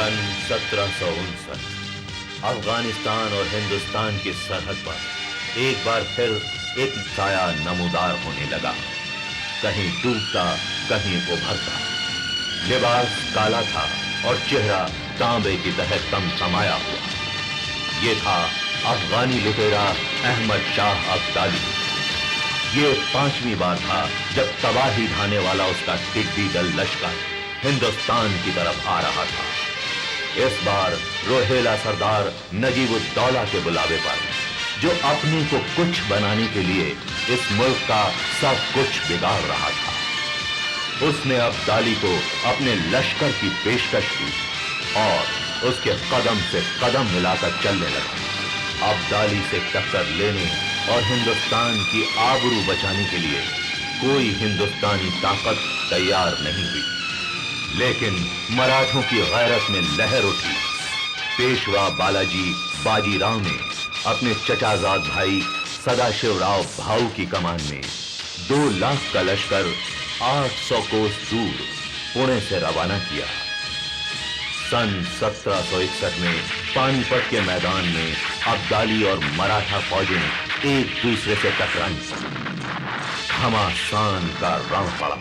सन 1759 अफगानिस्तान और हिंदुस्तान की सरहद पर एक बार फिर एक साया नमूदार होने लगा। कहीं डूबता, कहीं उभरता। लिबास काला था और चेहरा तांबे की तरह तमतमाया हुआ। ये था अफगानी लुटेरा अहमद शाह अब्दाली। ये 5वीं बार था जब तबाही ढाने वाला उसका टिड्डी दल लश्कर हिंदुस्तान की तरफ आ रहा था। इस बार रोहेला सरदार नजीबुद्दौला के बुलावे पर, जो अपने को कुछ बनाने के लिए इस मुल्क का सब कुछ बिगाड़ रहा था, उसने अब्दाली को अपने लश्कर की पेशकश की और उसके कदम से कदम मिलाकर चलने लगा। अब्दाली से टक्कर लेने और हिंदुस्तान की आबरू बचाने के लिए कोई हिंदुस्तानी ताकत तैयार नहीं हुई, लेकिन मराठों की गैरत में लहर उठी। पेशवा बालाजी बाजीराव ने अपने चचाजाद भाई सदाशिवराव भाऊ की कमान में 2 लाख का लश्कर 800 कोस दूर पुणे से रवाना किया। सन 1761 में पानीपत के मैदान में अब्दाली और मराठा फौजें एक दूसरे से टकराई। घमासान का रण पड़ा।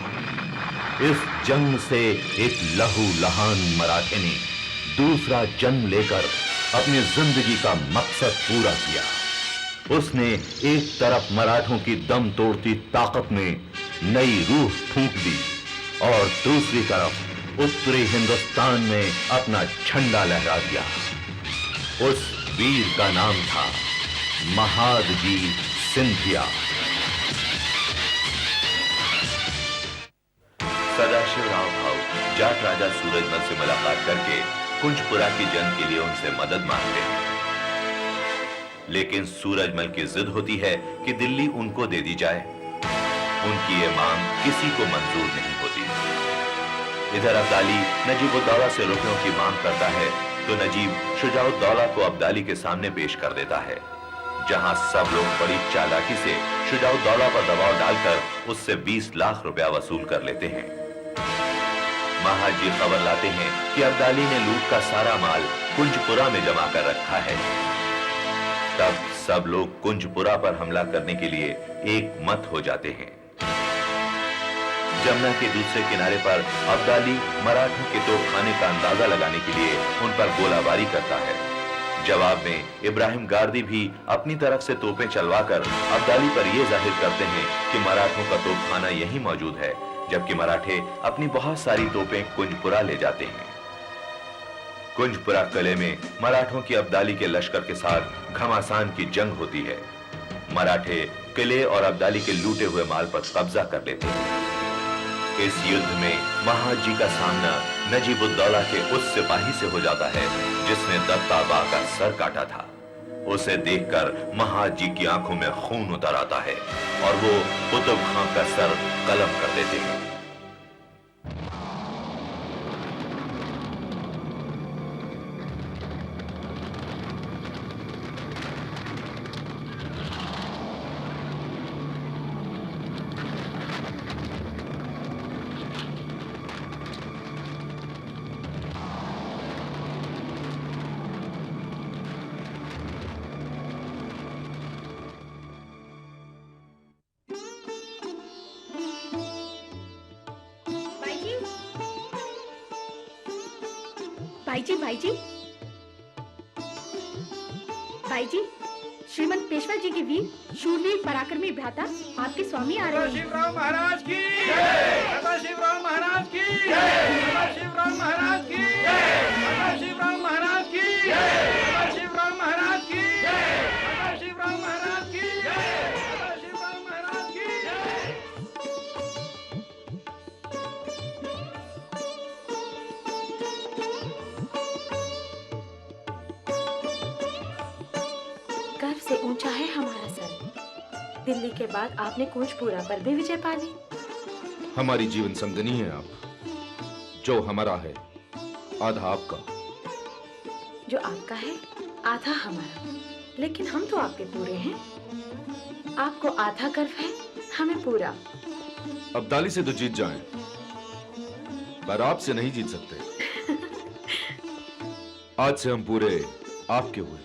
इस जंग से एक लहूलुहान मराठे ने दूसरा जन्म लेकर अपनी जिंदगी का मकसद पूरा किया। उसने एक तरफ मराठों की दम तोड़ती ताकत में नई रूह फूंक दी और दूसरी तरफ उत्तरी हिंदुस्तान में अपना झंडा लहरा दिया। उस वीर का नाम था महादजी सिंधिया। सदाशिवराव भाऊ जाट राजा सूरजमल से मुलाकात करके कुंजपुरा की जंग के लिए उनसे मदद मांगते हैं, लेकिन सूरजमल की जिद होती है कि दिल्ली उनको दे दी जाए। उनकी ये मांग किसी को मंजूर नहीं होती। इधर अब्दाली नजीबुद्दौला से रुपयों की मांग करता है तो नजीब शुजाउद्दौला को अब्दाली के सामने पेश कर देता है, जहां सब लोग बड़ी चालाकी से शुजाउद्दौला पर दबाव डालकर उससे 20 लाख रुपया वसूल कर लेते हैं। महाजी खबर लाते हैं कि अब्दाली ने लूट का सारा माल कुंजपुरा में जमा कर रखा है। तब सब लोग कुंजपुरा पर हमला करने के लिए एक मत हो जाते हैं। जमुना के दूसरे किनारे पर अब्दाली मराठों के तोपखाने का अंदाजा लगाने के लिए उन पर गोलाबारी करता है। जवाब में इब्राहिम गार्दी भी अपनी तरफ से तोपें चलवाकर अब्दाली पर यह जाहिर करते हैं कि मराठों का तोपखाना यहीं मौजूद है, जबकि मराठे अपनी बहुत सारी तोपें कुंजपुरा ले जाते हैं। कुंजपुरा किले में मराठों की अब्दाली के लश्कर के साथ घमासान की जंग होती है। मराठे किले और अब्दाली के लूटे हुए माल पर कब्जा कर लेते हैं। इस युद्ध में महाजी का सामना नजीबुद्दौला के उस सिपाही से हो जाता है जिसने दत्ता बा का सर काटा था। उसे देखकर महाजी की आंखों में खून उतर आता है और वो कुतुब खां का सर कलम कर देते हैं। भाई जी, श्रीमंत पेशवा जी के वीर शूरवीर पराक्रमी भ्राता आपके स्वामी आ रहे हैं। शिवराम महाराज की जय, शिवराम महाराज की जय, शिवराम महाराज की जय, शिवराम महाराज की जय, शिवराम महाराज की जय, शिवराम महाराज की जय, शिवराम महाराज की जय। गर्व से ऊंचा है हमारा सर। दिल्ली के बाद आपने कुंजपुरा पर भी विजय पा ली। हमारी जीवन संगनी है आप। जो हमारा है आधा आपका। जो आपका है आधा हमारा, लेकिन हम तो आपके पूरे हैं। आपको आधा गर्व है, हमें पूरा। अब्दाली से तो जीत जाएं, पर आपसे नहीं जीत सकते। आज से हम पूरे आपके हुए।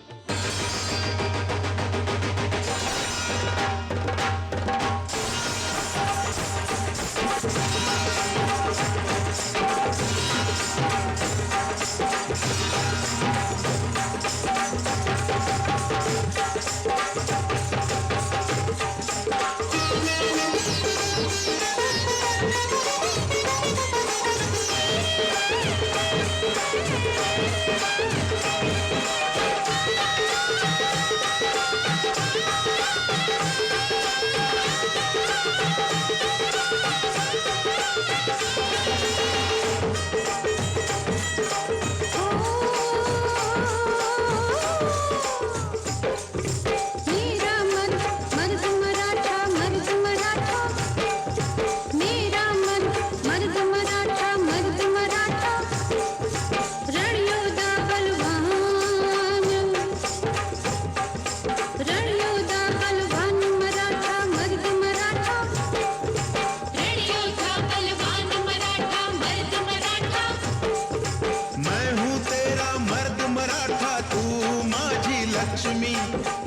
लक्ष्मी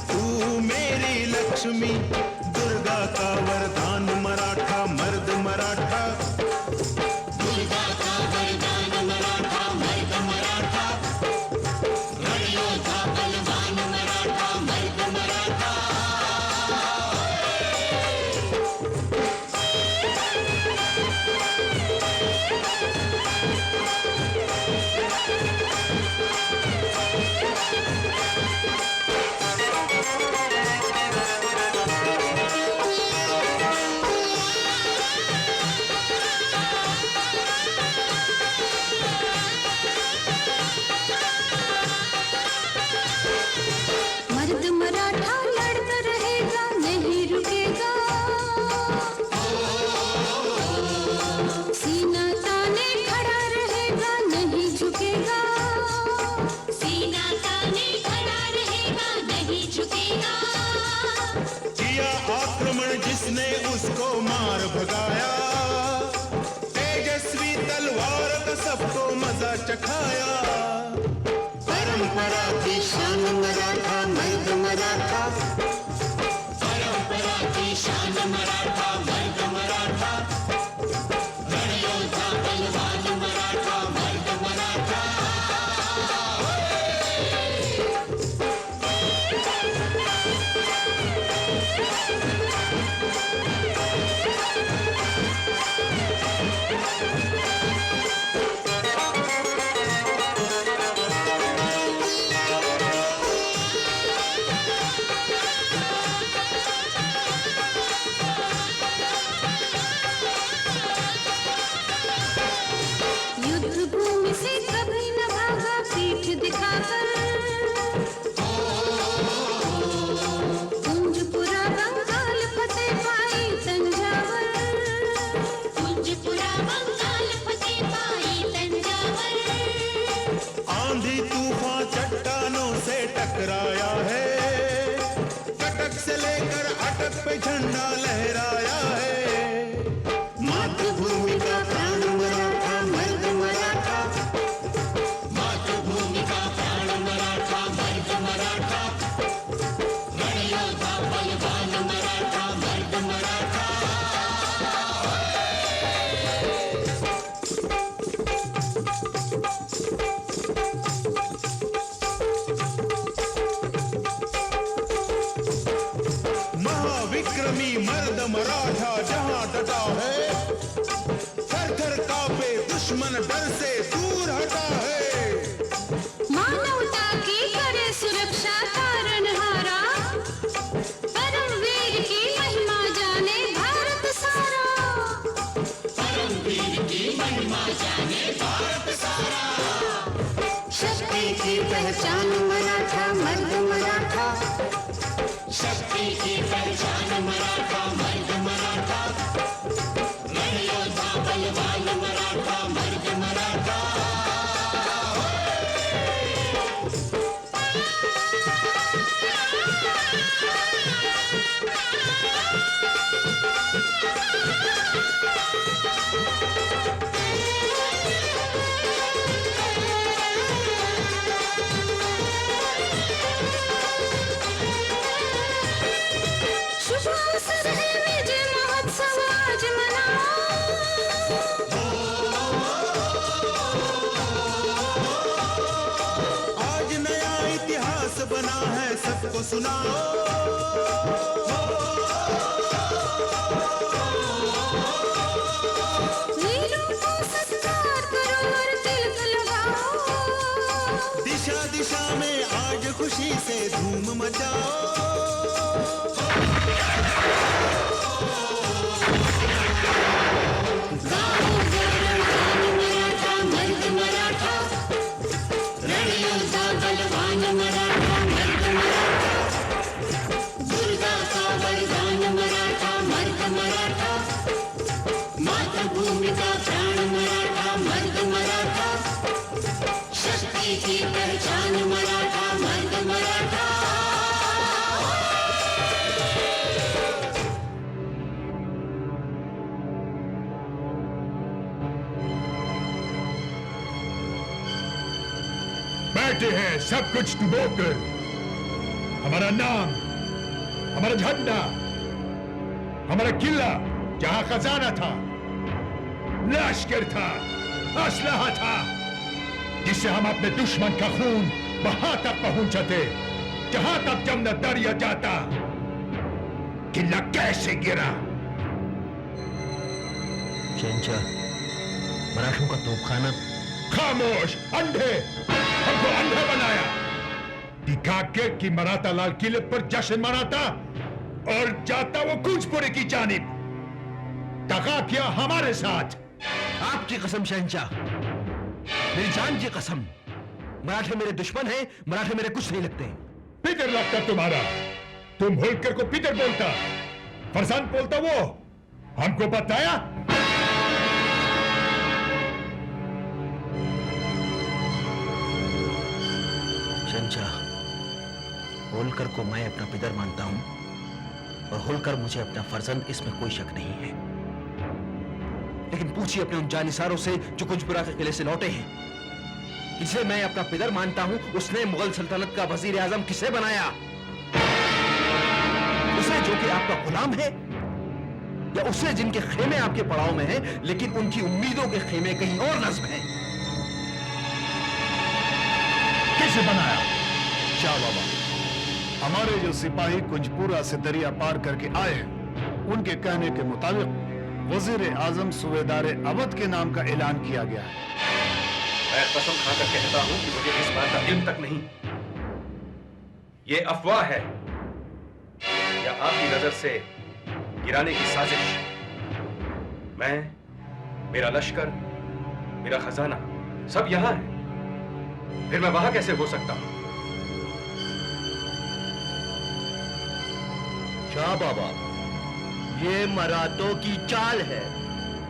तू मेरी लक्ष्मी, दुर्गा का वरदान मराठा मर्द मराठा, दुर्गा का वरदान मराठा मर्द मराठा, रणयोद्धा बलवान मराठा मर्द मराठा। मर्द मराठा लड़ता रहेगा नहीं रुकेगा, सीना ताने खड़ा रहेगा नहीं झुकेगा, सीना ताने खड़ा रहेगा नहीं झुकेगा। किया आक्रमण जिसने उसको मार भगाया, तेजस्वी तलवार का सबको मजा चखाया। परंपरा की शान मराठा मर्द मराठा, परंपरा की शान मराठा मर्द मराठा, रणयोद्धा बलवान मराठा मर्द मराठा। युद्ध भूमि से कभी न भागा पीठ दिखाकर, कुंजपुरा बंगाल फतेह पाई तंजावर, कुंजपुरा बंगाल फतेह पाई तंजावर। आंधी तूफान चट्टानों से टकराया है, कटक से लेकर अटक पे झंडा लहराया है। मातृभूमि का प्राण मराठा मर्द मराठा, मातृभूमि का प्राण मराठा मर्द मराठा, रणयोद्धा बलवान मराठा मर्द मराठा। महाविक्रमी मर्द मराठा जहां डटा है, थर थर कांपे दुश्मन डर से दूर हटा है। मानवता की करे सुरक्षा तारनहारा, परमवीर की महिमा जाने भारत सारा, परमवीर की महिमा जाने भारत सारा। शक्ति की पहचान मराठा मर्द मराठा, शक्ति की पहचान मराठा मर्द मराठा, रणयोद्धा बलवान मराठा मर्द मराठा। बना है सबको सुनाओ। वीरों को सत्कार करो और तिलक लगाओ। दिशा दिशा में आज खुशी से धूम मचाओ। मातृभूमि का प्राण मराठा, मर्द मराठा, शक्ति की पहचान मराठा, मर्द मराठा। बैठे हैं सब कुछ डुबोकर, हमारा नाम, हमारा झंडा, हमारा किला जहां खजाना था, लश्कर था, असलहा था, जिससे हम अपने दुश्मन का खून वहां तक पहुंचाते जहां तक जमना दरिया जाता। किला कैसे गिरा? शहंशाह, मराठों का तोपखाना। खामोश, अंधे, हमको अंधे बनाया। दिखा के कि मराठा लाल किले पर जश्न मनाता और जाता वो कुंजपुरे की जानिब। दगा किया हमारे साथ। आपकी कसम शहंशाह, मेरी जान की कसम, मराठे मेरे दुश्मन हैं, मराठे मेरे कुछ नहीं लगते। पितर लगता तुम्हारा, तुम होलकर को पितर बोलता, फरसान बोलता वो, हमको बताया। शहंशाह, होलकर को मैं अपना पितर मानता हूं और होलकर मुझे अपना फर्जंद, इसमें कोई शक नहीं है। लेकिन पूछिए अपने उन जानिसारों से जो कुंजपुरा के किले से लौटे हैं, जिसे मैं अपना पितर मानता हूं, उसने मुगल सल्तनत का वजीर आजम किसे बनाया? उसे जो कि आपका गुलाम है, या उसे जिनके खेमे आपके पड़ाव में हैं, लेकिन उनकी उम्मीदों के खेमे कहीं और नस्ब हैं? किसे बनाया? शाह बाबा, हमारे जो सिपाही कुंजपुरा से दरिया पार करके आए हैं, उनके कहने के मुताबिक वजीर आजम सूबेदार अवध के नाम का ऐलान किया गया है। मैं कसम खाकर कहता हूं कि मुझे इस बात का इल्म तक नहीं। ये अफवाह है या आपकी नजर से गिराने की साजिश। मैं, मेरा लश्कर, मेरा खजाना सब यहां है, फिर मैं वहां कैसे हो सकता हूं? शाह बाबा, ये मराठों की चाल है,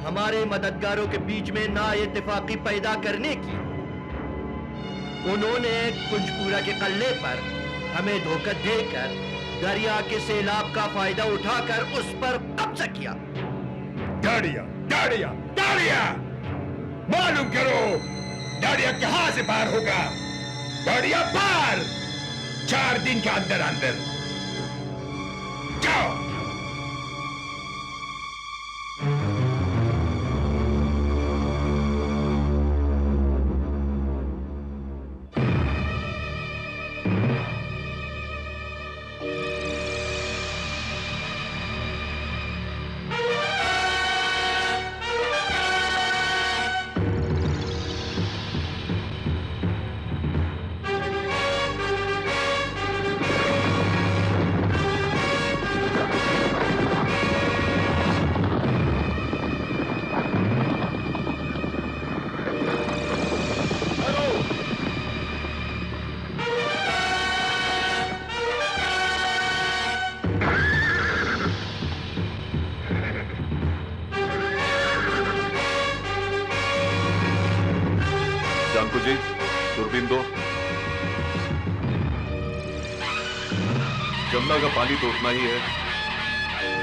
हमारे मददगारों के बीच में नाइत्तेफाकी पैदा करने की। उन्होंने कुंजपुरा के कल्ले पर हमें धोखा देकर दरिया के सैलाब का फायदा उठाकर उस पर कब्जा किया। दाड़िया, दाड़िया, दाड़िया! मालूम करो, दाड़िया कहां से पार होगा? दाड़िया पार 4 दिन के अंदर अंदर। जाओ। जी, दूरबीन दो। जमुना का पानी तो उतना ही है,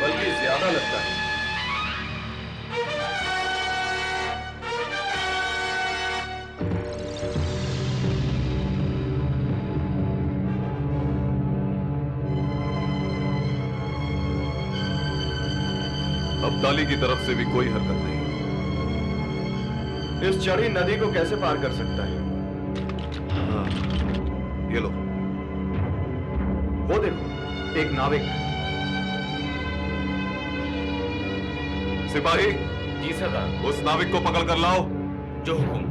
बल्कि ज्यादा लगता है। अब्दाली की तरफ से भी कोई हरकत नहीं। इस चढ़ी नदी को कैसे पार कर सकता है? हाँ, ये लो। वो देखो, एक नाविक। सिपाही। जी सरदार। उस नाविक को पकड़ कर लाओ। जो हुकुम।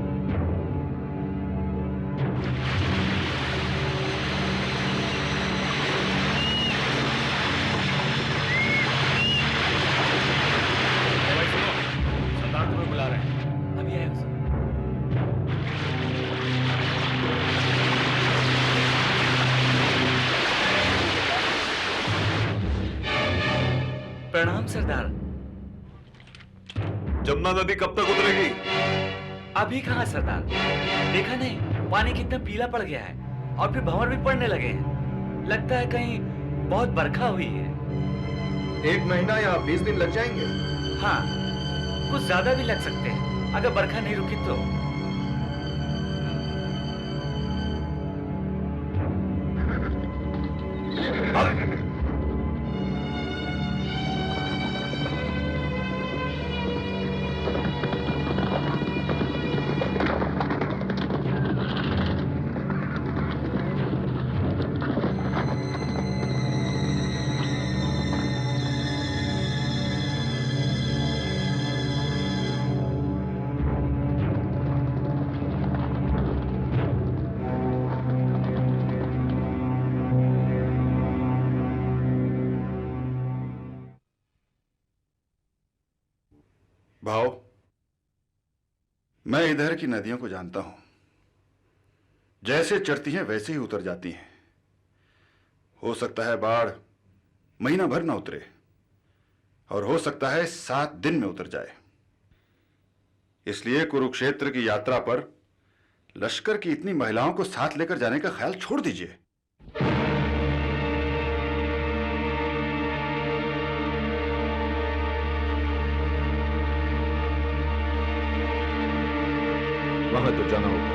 सरदार तुम्हें बुला रहे हैं। अभी आएगा सर। प्रणाम सरदार। जमुना नदी कब तक उतरेगी? अभी कहाँ सरदार, देखा नहीं पानी कितना पीला पड़ गया है और फिर भंवर भी पड़ने लगे हैं। लगता है कहीं बहुत बरखा हुई है। 1 महीना या 20 दिन लग जाएंगे। हाँ, कुछ ज्यादा भी लग सकते हैं अगर बरखा नहीं रुकी तो। भाव, मैं इधर की नदियों को जानता हूं। जैसे चढ़ती हैं वैसे ही उतर जाती हैं। हो सकता है बाढ़ महीना भर न उतरे और हो सकता है 7 दिन में उतर जाए। इसलिए कुरुक्षेत्र की यात्रा पर लश्कर की इतनी महिलाओं को साथ लेकर जाने का ख्याल छोड़ दीजिए। वहां तो जाना होगा।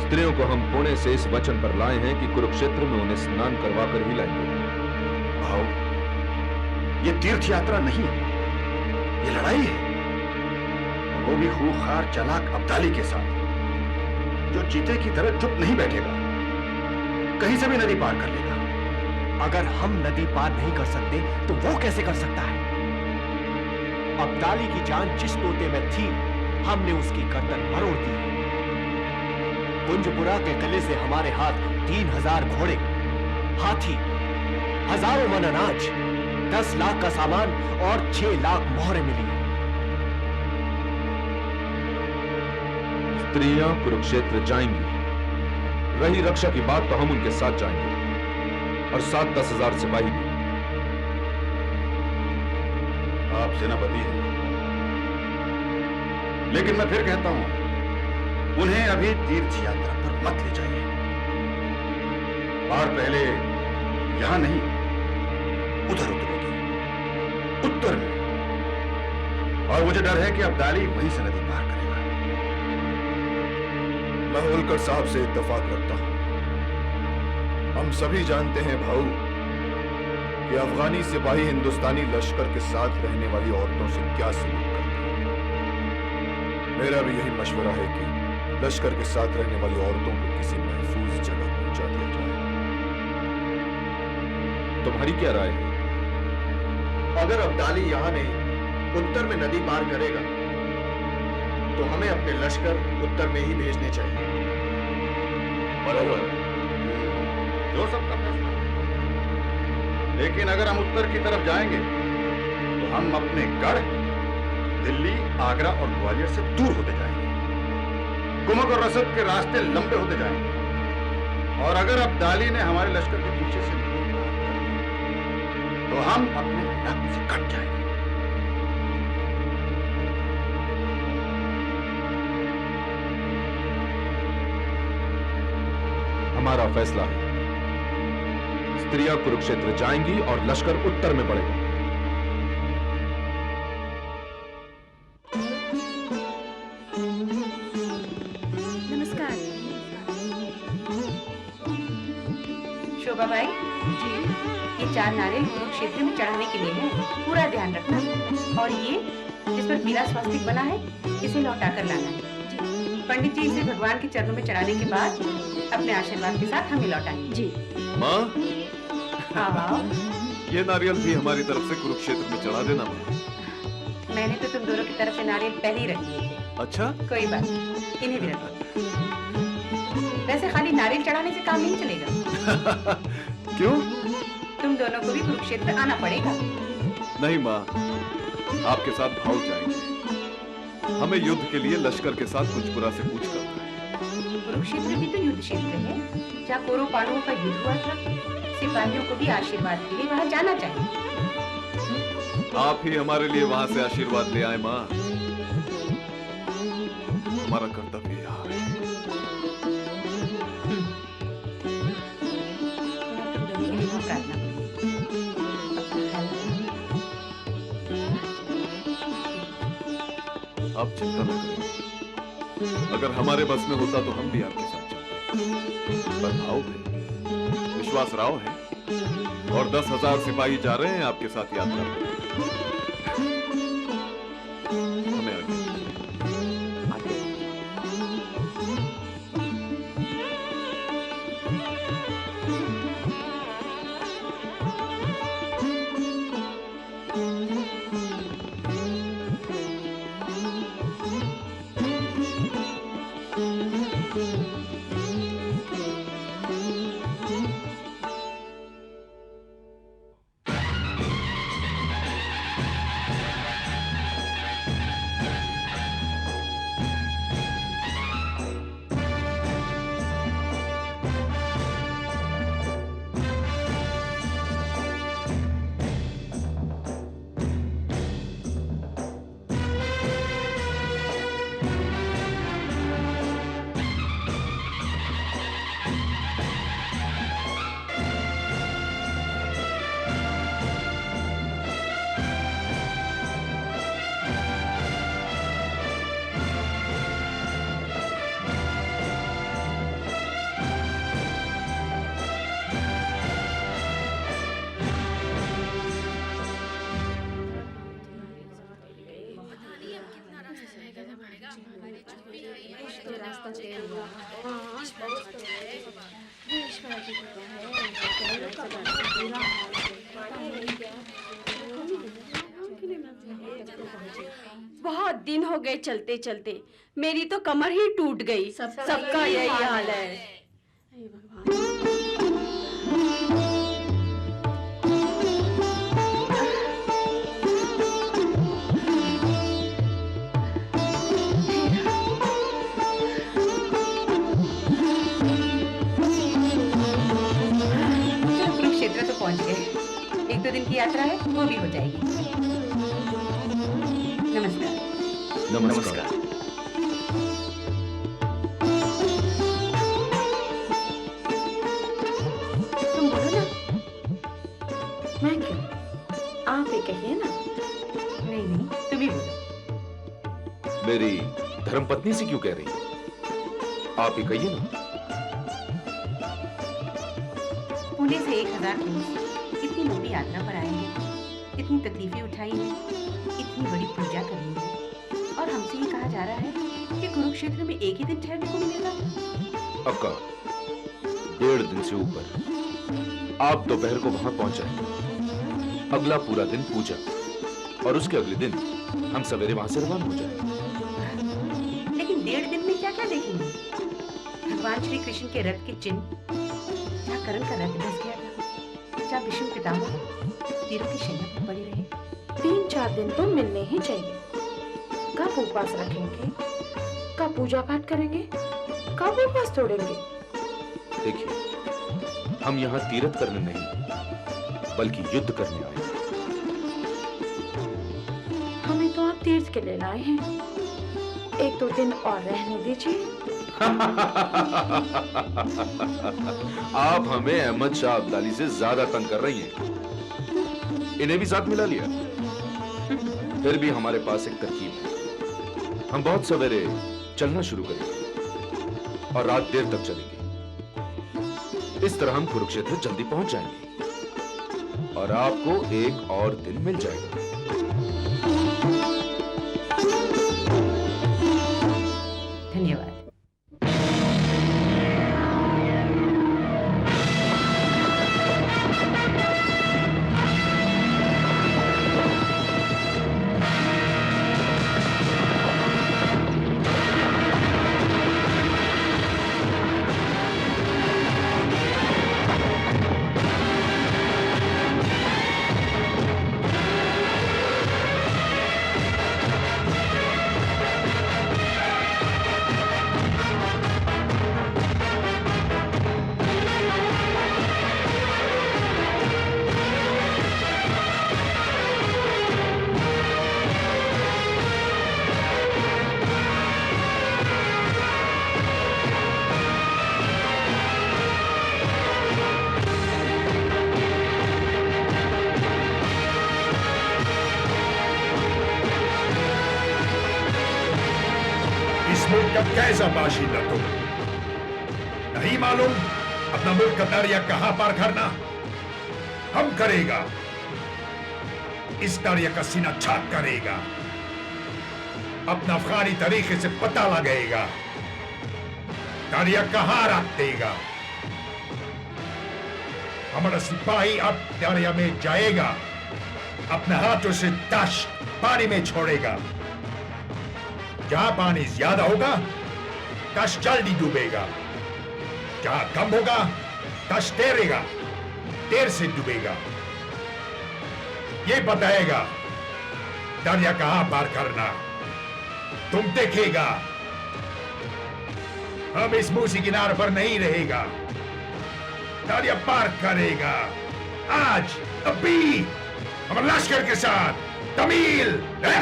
स्त्रियों को हम पुणे से इस वचन पर लाए हैं कि कुरुक्षेत्र में उन्हें स्नान करवा कर ही लाएंगे। भाव, ये तीर्थ यात्रा नहीं, ये लड़ाई है। वो भी खूंखार चालाक अब्दाली के साथ, जो चीते की तरह चुप नहीं बैठेगा, कहीं से भी नदी पार कर लेगा। अगर हम नदी पार नहीं कर सकते तो वो कैसे कर सकता है? अब्दाली की जान जिस तोते में थी, हमने उसकी गर्दन मरोड़ दी। कुंजपुरा के किले से हमारे हाथ 3000 घोड़े, हाथी, हजारों मन अनाज, 10 लाख का सामान और 6 लाख मोहरें मिली। स्त्रियां कुरुक्षेत्र जाएंगी। रही रक्षा की बात तो हम उनके साथ जाएंगे और 7-10 हजार सिपाही भी। आप सेनापति हैं, लेकिन मैं फिर कहता हूं, उन्हें अभी तीर्थ यात्रा पर मत ले जाइए। बाढ़ पहले यहां नहीं, उधर उतरेगी, उत्तर में। और मुझे डर है कि अब्दाली वहीं से नदी पार करेगा। मैं होलकर साहब से इत्तेफाक रखता हूं। हम सभी जानते हैं भाऊ कि अफगानी सिपाही हिंदुस्तानी लश्कर के साथ रहने वाली औरतों से क्या सलूक करते हैं। मेरा भी यही मशवरा है कि लश्कर के साथ रहने वाली औरतों को किसी महफूज जगह पहुंचा दिया जाए। तुम्हारी क्या राय है? अगर अब्दाली यहां नहीं, उत्तर में नदी पार करेगा, तो हमें अपने लश्कर उत्तर में ही भेजने चाहिए। बराबर, जो सबका फैसला। लेकिन अगर हम उत्तर की तरफ जाएंगे तो हम अपने गढ़, दिल्ली, आगरा और ग्वालियर से दूर होते जाएंगे। कुमक और रसद के रास्ते लंबे होते जाएंगे। और अगर अब्दाली ने हमारे लश्कर के पीछे से तो हम अपने इलाकों से कट जाएंगे। हमारा फैसला है, स्त्रियां कुरुक्षेत्र जाएंगी और लश्कर उत्तर में बढ़ेगा। नमस्कार। शोभा बाई जी, ये 4 नारियल कुरुक्षेत्र में चढ़ाने के लिए है, पूरा ध्यान रखना। और ये जिस पर पीला स्वास्तिक बना है, इसे लौटा कर लाना है। पंडित जी इसे भगवान के चरणों में चढ़ाने के बाद अपने आशीर्वाद के साथ हमें लौटाएंगे। जी माँ, आओ। ये नारियल भी हमारी तरफ से कुरुक्षेत्र में चढ़ा देना माँ। मैंने तो तुम दोनों की तरफ से नारियल पहले ही रख दिए थे। अच्छा, कोई बात नहीं, इन्हें भी रखो। वैसे खाली नारियल चढ़ाने से काम नहीं चलेगा। क्यों? तुम दोनों को भी कुरुक्षेत्र आना पड़ेगा। नहीं माँ, आपके साथ भाव जाएंगे। हमें युद्ध के लिए लश्कर के साथ कुंजपुरा से कूच करना है। कुरुक्षेत्र भी तो युद्ध क्षेत्र है, जहाँ कौरव पांडवों का युद्ध हुआ था। सिपाहियों को भी आशीर्वाद के लिए वहाँ जाना चाहिए। आप ही हमारे लिए वहाँ से आशीर्वाद ले आए माँ। हमारा कर्तव्य यहाँ है। आप चिंता न करें। अगर हमारे बस में होता तो हम भी आपके साथ चलते। पर भाव है, विश्वास राव है, और 10,000 सिपाही जा रहे हैं आपके साथ यात्रा पर। हमें आगे बहुत दिन हो गए चलते चलते, मेरी तो कमर ही टूट गई। सबका यही हाल है। कुरुक्षेत्र तो पहुंच गए। 1-2 दिन की यात्रा है, वो भी हो जाएगी। नमस्कार। नमस्कार। तुम बोलो ना। मैं क्यों? आप ही कहिए ना। नहीं, तुम ही बोलो। मेरी धर्मपत्नी से क्यों कह रही है? आप ही कहिए ना। पुणे से 1000 किलोमीटर इतनी लंबी यात्रा पर आए हैं, इतनी तकलीफें उठाई हैं, इतनी बड़ी पूजा करनी है, और हमसे ये कहा जा रहा है कि कुरुक्षेत्र में एक ही दिन ठहरने को मिलेगा। अक्का, 1.5 दिन से ऊपर। आप दोपहर को वहां पहुंच जाएंगे। अगला पूरा दिन पूजा, और उसके अगले दिन हम सवेरे वहां से रवाना हो जाएंगे। लेकिन 1.5 दिन में क्या क्या देखेंगे? भगवान श्री कृष्ण के रथ के चिन्ह, जहाँ कर्ण का रथ धस गया था, जहाँ विष्णु पितामह तीरों की शैया पर पड़े रहे। 3-4 दिन तो मिलने ही चाहिए। कब उपवास रखेंगे, कब पूजा पाठ करेंगे, कब उपवास तोड़ेंगे? देखिए, हम यहाँ तीर्थ करने नहीं, बल्कि युद्ध करने आए हैं। हमें तो आप तीर्थ के लिए लाए हैं। 1-2 दिन और रहने दीजिए। आप हमें अहमद शाह अब्दाली से ज्यादा तंग कर रही हैं। इन्हें भी साथ मिला लिया। फिर भी हमारे पास एक तरकीब है। हम बहुत सवेरे चलना शुरू करेंगे और रात देर तक चलेंगे। इस तरह हम कुरुक्षेत्र जल्दी पहुंच जाएंगे और आपको एक और दिन मिल जाएगा। धन्यवाद। का कैसा बाशिंदा तुम? नहीं मालूम अपना मुल्क का दरिया कहां पार करना? हम करेगा, इस दरिया का सीना छाप करेगा, अपना अफगानी तरीके से पता लगाएगा दरिया कहां रख देगा। हमारा सिपाही अब दरिया में जाएगा, अपने हाथों से ताश पानी में छोड़ेगा। जहां पानी ज्यादा होगा ताश जल्दी डूबेगा, जहां कम होगा ताश तैरेगा, देर से डूबेगा। ये बताएगा दरिया कहां पार करना, तुम देखेगा। अब इस मूसी किनारे पर नहीं रहेगा, दरिया पार करेगा। आज अभी हमारे लश्कर के साथ तमील है?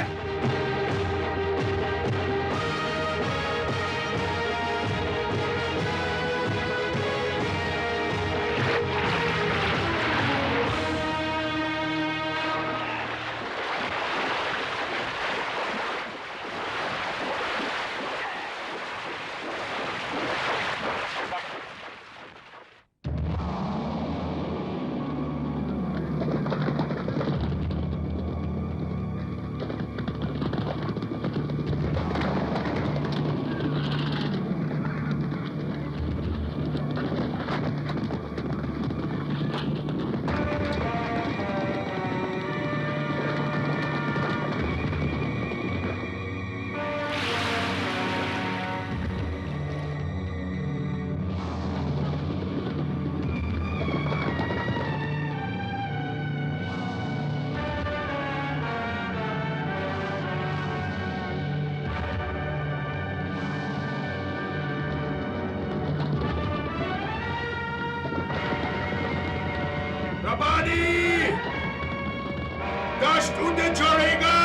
गश्त उन्हें छोड़ेगा,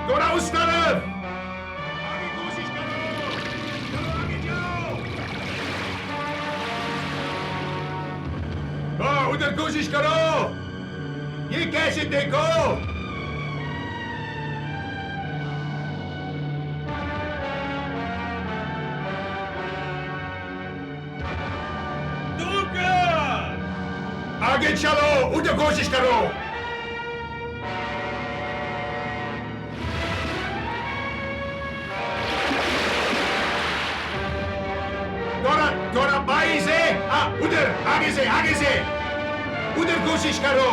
थोड़ा उस तरफ। आगे कोशिश करो, चलो आगे जाओ। उधर कोशिश करो। ये कैसे देखो? आगे चलो, उधर कोशिश करो। थोड़ा बाई से, उधर, आगे से, उधर कोशिश करो।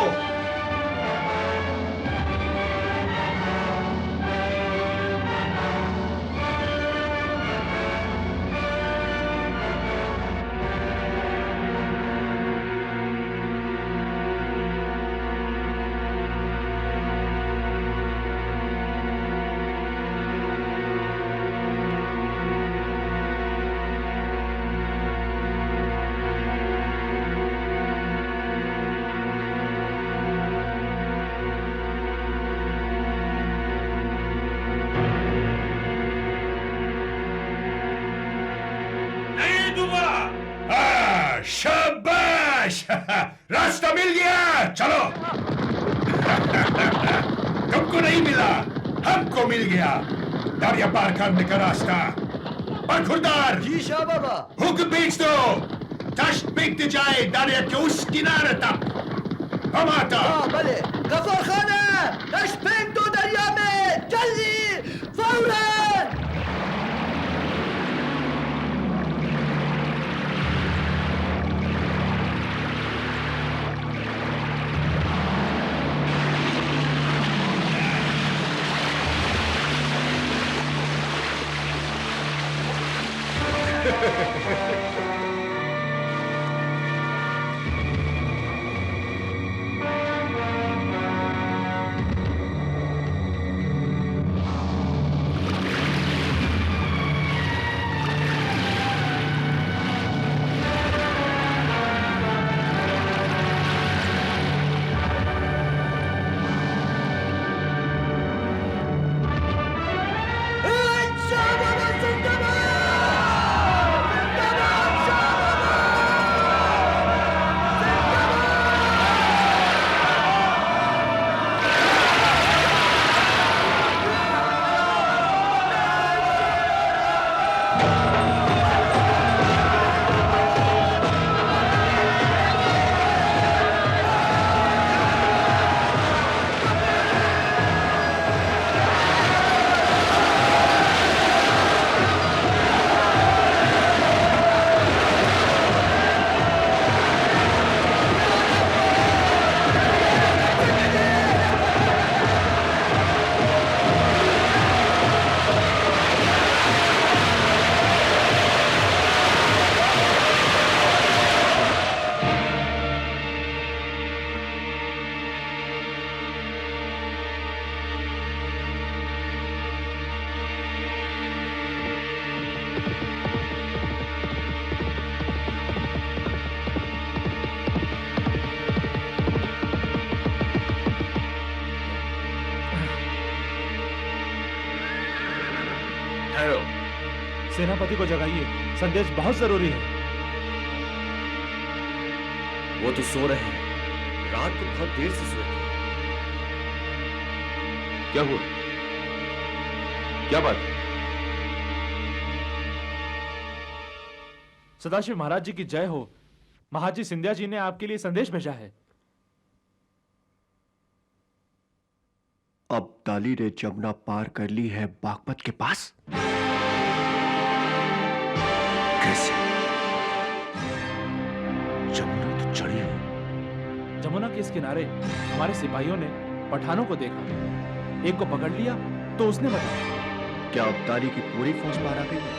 शाबाश, रास्ता मिल गया। चलो। तुमको नहीं मिला, हमको मिल गया दरिया पार करने का रास्ता। पर खुरदार जी शाह बाबा, हुक्म भेज दो, तश्त फेंकते जाए दरिया के उस किनारे तक। हम आता। भले गफर खाना, तश्त फेंक दो दरिया में, जल्दी, फौरन। सेनापति को जगाइए, संदेश बहुत जरूरी है। वो तो सो रहे हैं, रात को बहुत देर से सोए थे। क्या हुआ? क्या बात? सदाशिव महाराज जी की जय हो। महाजी सिंधिया जी ने आपके लिए संदेश भेजा है। अब्दाली ने जमुना पार कर ली है बागपत के पास। कैसे? जमुना तो चढ़ी है। जमुना के इस किनारे हमारे सिपाहियों ने पठानों को देखा, एक को पकड़ लिया तो उसने बताया। क्या अब्दाली की पूरी फौज पार आ गई है?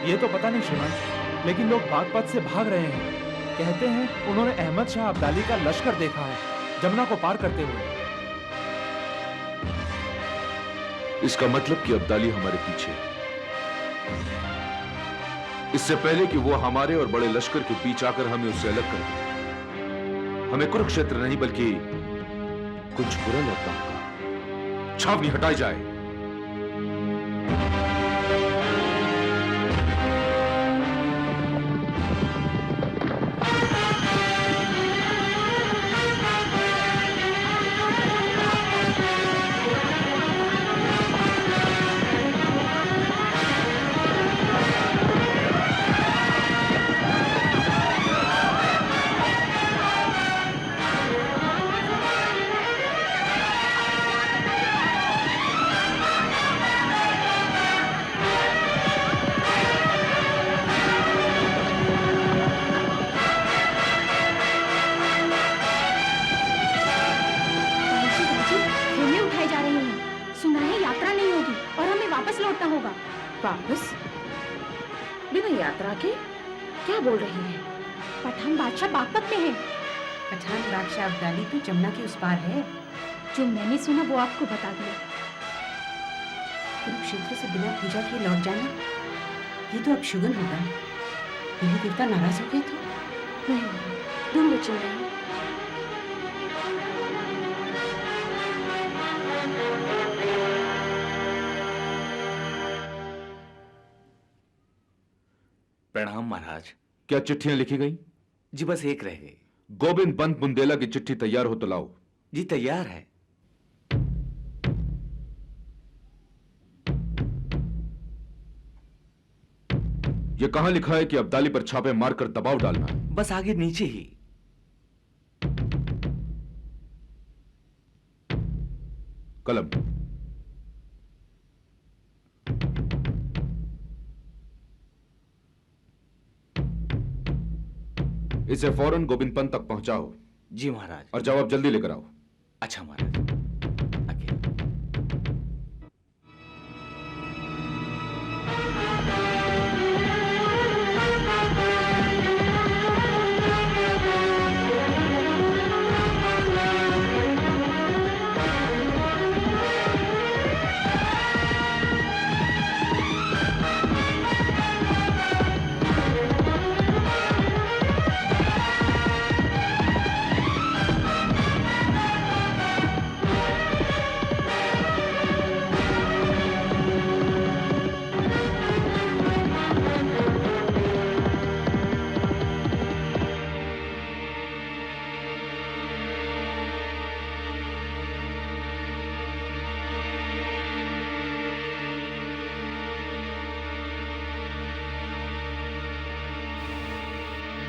ये तो पता नहीं श्रीमान, लेकिन लोग बागपत से भाग रहे हैं। कहते हैं उन्होंने अहमद शाह अब्दाली का लश्कर देखा है जमुना को पार करते हुए। इसका मतलब कि अब्दाली हमारे पीछे है। इससे पहले कि वो हमारे और बड़े लश्कर के बीच आकर हमें उससे अलग कर दे, हमें कुरुक्षेत्र नहीं बल्कि कुछ बुरा लौटना होगा। छावनी हटाई जाए। वापस? बिना यात्रा के? क्या बोल रही है? पठान बादशाह बागपत में है। पठान बादशाह अब्दाली तो जमुना के उस पार है। जो मैंने सुना वो आपको बता दिया। कुरुक्षेत्र से बिना पूजा के लौट जाना, ये तो अपशुगन होगा। देवी देवता नाराज हो गए तो? नहीं, दूर बचे नहीं। प्रणाम महाराज। क्या चिट्ठियां लिखी गई? जी बस एक रह गई। गोविंद पंत बुंदेला की चिट्ठी तैयार हो तो लाओ। जी तैयार है। ये कहां लिखा है कि अब्दाली पर छापे मारकर दबाव डालना? बस आगे नीचे ही। कलम। इसे फौरन गोविंद पंत तक पहुंचाओ। जी महाराज। और जवाब जल्दी लेकर आओ। अच्छा महाराज।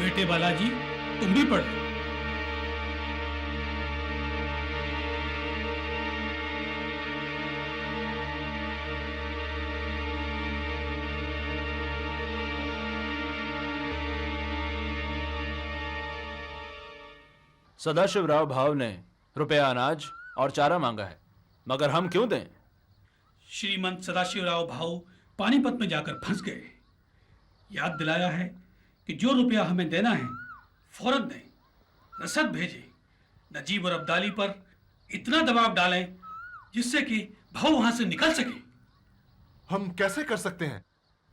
बेटे बालाजी, तुम भी पढ़ लो। सदाशिवराव भाव ने रुपया अनाज और चारा मांगा है, मगर हम क्यों दें? श्रीमंत सदाशिवराव भाव पानीपत में जाकर फंस गए। याद दिलाया है कि जो रुपया हमें देना है फौरन दें, रसद भेजें। नजीब और अब्दाली पर इतना दबाव डालें जिससे कि भाव वहां से निकल सके। हम कैसे कर सकते हैं?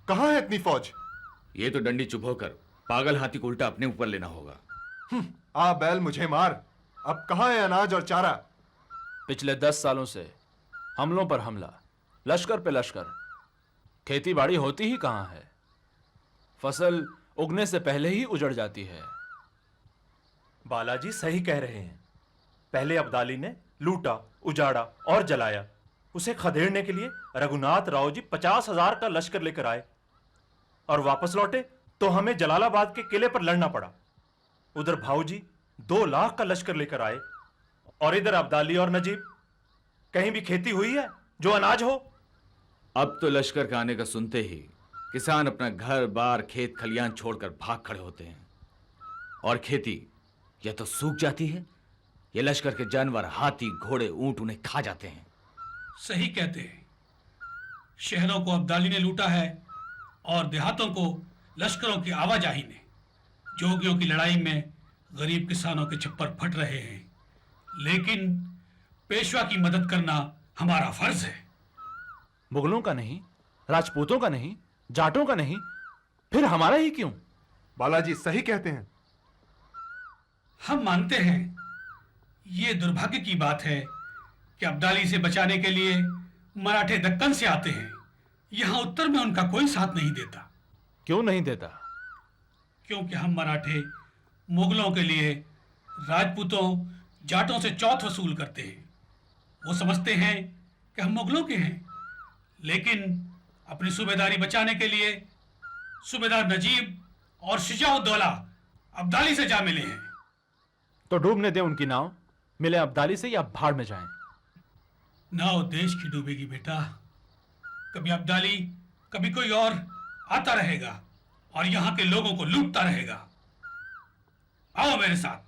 कहां है इतनी फौज? ये तो डंडी चुभोकर पागल हाथी को उल्टा अपने ऊपर लेना होगा। आ बैल मुझे मार। अब कहां है अनाज और चारा? पिछले 10 सालों से हमलों पर हमला, लश्कर पे लश्कर। खेती बाड़ी होती ही कहाँ है? फसल उगने से पहले ही उजड़ जाती है। बालाजी सही कह रहे हैं। पहले अब्दाली ने लूटा, उजाड़ा और जलाया। उसे खदेड़ने के लिए रघुनाथ राव जी 50,000 का लश्कर लेकर आए और वापस लौटे तो हमें जलालाबाद के किले पर लड़ना पड़ा। उधर भाऊजी 2 लाख का लश्कर लेकर आए और इधर अब्दाली और नजीब। कहीं भी खेती हुई है जो अनाज हो? अब तो लश्कर के आने का सुनते ही किसान अपना घर बार खेत खलियान छोड़कर भाग खड़े होते हैं और खेती या तो सूख जाती है या लश्कर के जानवर हाथी घोड़े ऊंट उन्हें खा जाते हैं। सही कहते हैं। शहरों को अब्दाली ने लूटा है और देहातों को लश्करों की आवाजाही ने। जोगियों की लड़ाई में गरीब किसानों के छप्पर फट रहे हैं, लेकिन पेशवा की मदद करना हमारा फर्ज है। मुगलों का नहीं, राजपूतों का नहीं, जाटों का नहीं, फिर हमारा ही क्यों? बालाजी सही कहते हैं। हम मानते हैं ये दुर्भाग्य की बात है कि अब्दाली से बचाने के लिए मराठे दक्कन से आते हैं। यहां उत्तर में उनका कोई साथ नहीं देता। क्यों नहीं देता? क्योंकि हम मराठे मुगलों के लिए राजपूतों जाटों से चौथ वसूल करते हैं। वो समझते हैं कि हम मुगलों के हैं, लेकिन अपनी सूबेदारी बचाने के लिए सूबेदार नजीब और शुजाउद्दौला अब्दाली से जा मिले हैं। तो डूबने दें उनकी नाव, मिले अब्दाली से या भाड़ में जाएं। नाव देश की डूबेगी बेटा। कभी अब्दाली, कभी कोई और आता रहेगा और यहाँ के लोगों को लूटता रहेगा। आओ मेरे साथ।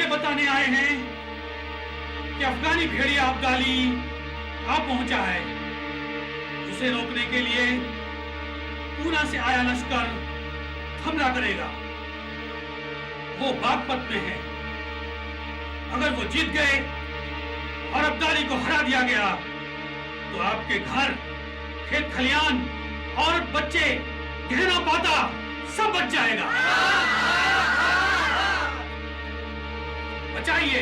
बताने आए हैं कि अफगानी भेड़िया अब्दाली आ पहुंचा है। उसे रोकने के लिए पूना से आया लश्कर हमला करेगा। वो बागपत में है। अगर वो जीत गए और अब्दाली को हरा दिया गया तो आपके घर, खेत खलियान, औरत, बच्चे, गहना पाता सब बच जाएगा। बचाइए,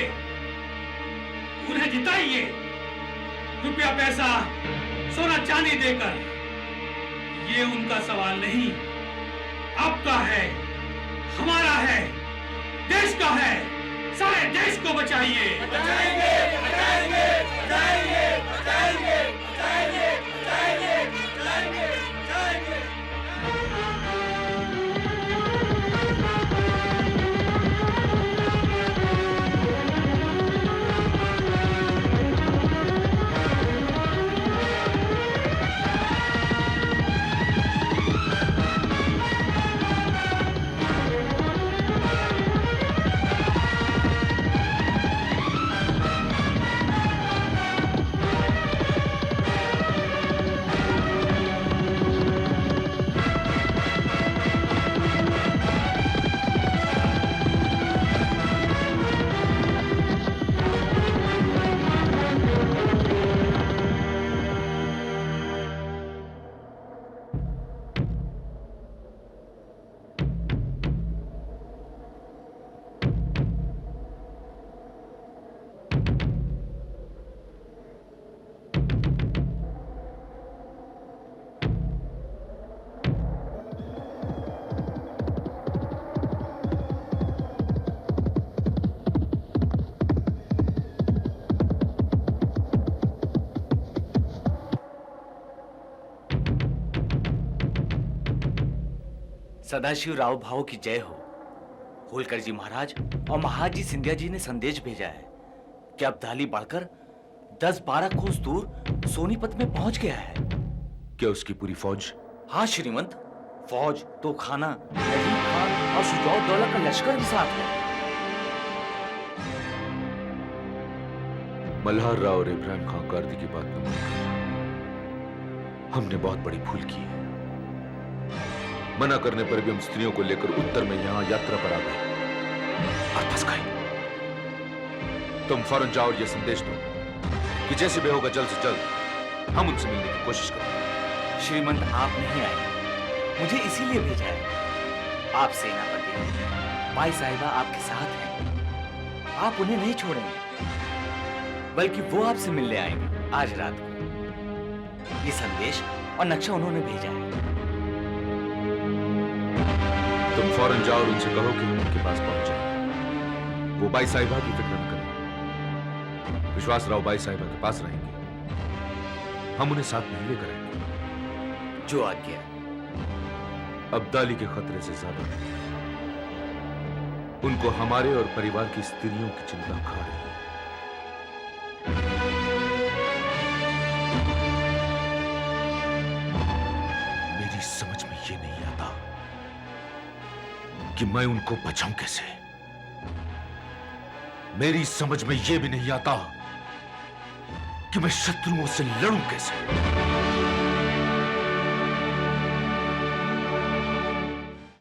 उन्हें जिताइए, रुपया पैसा सोना चांदी देकर। ये उनका सवाल नहीं, आपका है, हमारा है, देश का है। सारे देश को बचाइए। बचाएंगे, बचाएंगे, बचाएंगे, बचाएंगे, बचाएंगे, बचाएंगे, बचाएंगे, बचाएंगे। सदाशिव राव भाऊ की जय हो। होलकर जी महाराज और महाजी सिंधिया जी ने संदेश भेजा है कि अब्दाली बढ़कर 10-12 कोस दूर सोनीपत में पहुंच गया है। क्या उसकी पूरी फौज? हाँ श्रीमंत, फौज, तोपखाना, नजीब खान और शुजाउद्दौला का लश्कर भी साथ है। मल्हार राव और इब्राहिम खां कार्दी की बात न मानकर हमने बहुत बड़ी भूल की है। मना करने पर भी हम स्त्रियों को लेकर उत्तर में यहां यात्रा पर आ गए और फंस गए। तुम फौरन जाओ और यह संदेश दो कि जैसे भी होगा जल्द से जल्द हम उनसे मिलने की कोशिश करेंगे। श्रीमंत आप नहीं आए, मुझे इसीलिए भेजा है। आप सेनापति हैं, माई साहिबा आपके साथ हैं। आप उन्हें नहीं छोड़ेंगे, बल्कि वो आपसे मिलने आएंगे आज रात को। ये संदेश और नक्शा उन्होंने भेजा है। तुम फौरन जाओ और उनसे कहो कि हम उनके पास पहुंच जाएंगे। वो बाई साहिबा की फिक्र न करें, विश्वास राव बाई साहिबा के पास रहेंगे। हम उन्हें साथ में लेकर आएंगे। जो आज्ञा। अब्दाली के खतरे से ज्यादा उनको हमारे और परिवार की स्त्रियों की चिंता खा रही है। मेरी समझ में ये नहीं आता कि मैं उनको बचाऊं कैसे। मेरी समझ में ये भी नहीं आता कि मैं शत्रुओं से लड़ूं कैसे।